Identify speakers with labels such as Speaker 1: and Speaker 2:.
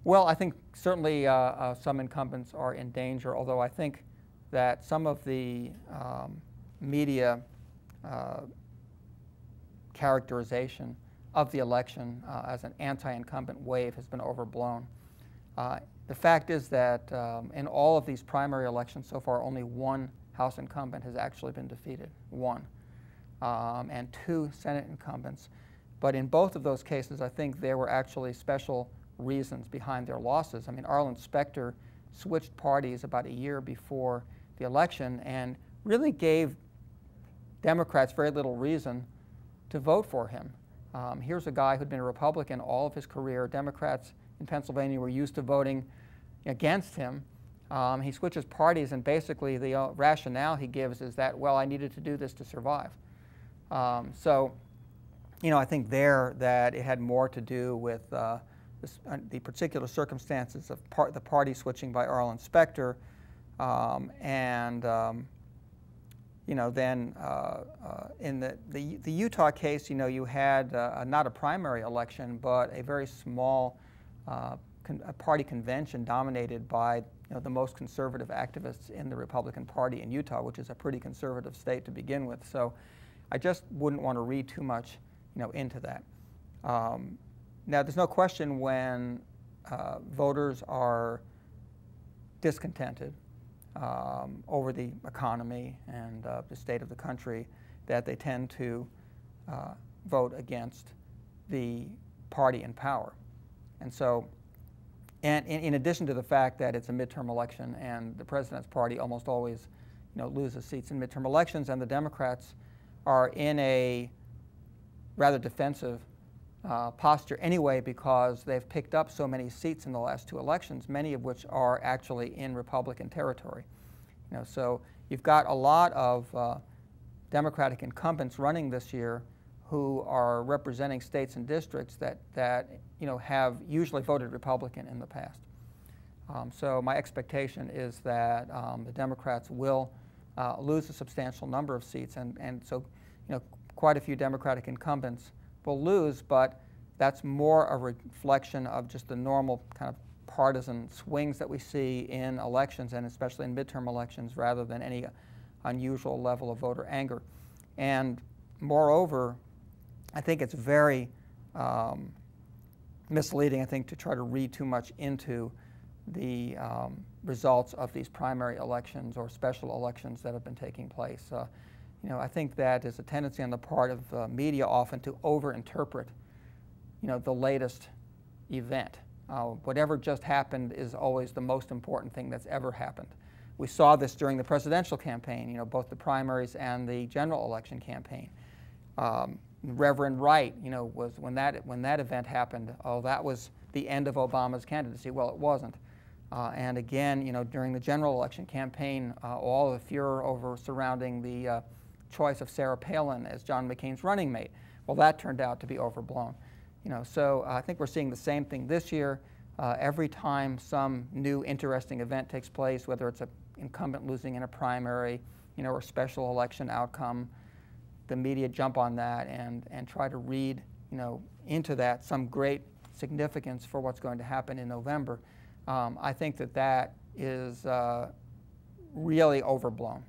Speaker 1: Well, I think certainly some incumbents are in danger, although I think that some of the media characterization of the election as an anti-incumbent wave has been overblown. The fact is that in all of these primary elections so far, only one House incumbent has actually been defeated, one, and 2 Senate incumbents. But in both of those cases, I think there were actually special reasons behind their losses. I mean, Arlen Specter switched parties about a year before the election and really gave Democrats very little reason to vote for him. Here's a guy who'd been a Republican all of his career. Democrats in Pennsylvania were used to voting against him. He switches parties, and basically the rationale he gives is that, well, I needed to do this to survive. So, you know, I think there that it had more to do with the particular circumstances of the party switching by Arlen Specter, you know, then in the Utah case, you know, you had not a primary election, but a very small party convention dominated by, you know, the most conservative activists in the Republican Party in Utah, which is a pretty conservative state to begin with. So I just wouldn't want to read too much, you know, into that. Now, there's no question when voters are discontented over the economy and the state of the country, that they tend to vote against the party in power. And so, and in addition to the fact that it's a midterm election and the president's party almost always, you know, loses seats in midterm elections, and the Democrats are in a rather defensive posture anyway, because they've picked up so many seats in the last 2 elections, many of which are actually in Republican territory. You know, so you've got a lot of Democratic incumbents running this year who are representing states and districts that you know, have usually voted Republican in the past. So my expectation is that the Democrats will lose a substantial number of seats, and so, you know, quite a few Democratic incumbents will lose, but that's more a reflection of just the normal kind of partisan swings that we see in elections, and especially in midterm elections, rather than any unusual level of voter anger. And moreover, I think it's very misleading, I think, to try to read too much into the results of these primary elections or special elections that have been taking place. You know, I think that is a tendency on the part of media often to overinterpret, you know, the latest event. Whatever just happened is always the most important thing that's ever happened. We saw this during the presidential campaign, you know, both the primaries and the general election campaign. Reverend Wright, you know, was when that event happened, oh, that was the end of Obama's candidacy. Well, it wasn't. And again, you know, during the general election campaign, all the furor surrounding the choice of Sarah Palin as John McCain's running mate, well, that turned out to be overblown. You know, so I think we're seeing the same thing this year. Every time some new interesting event takes place, whether it's an incumbent losing in a primary, you know, or special election outcome, the media jump on that and try to read, you know, into that some great significance for what's going to happen in November. I think that is really overblown.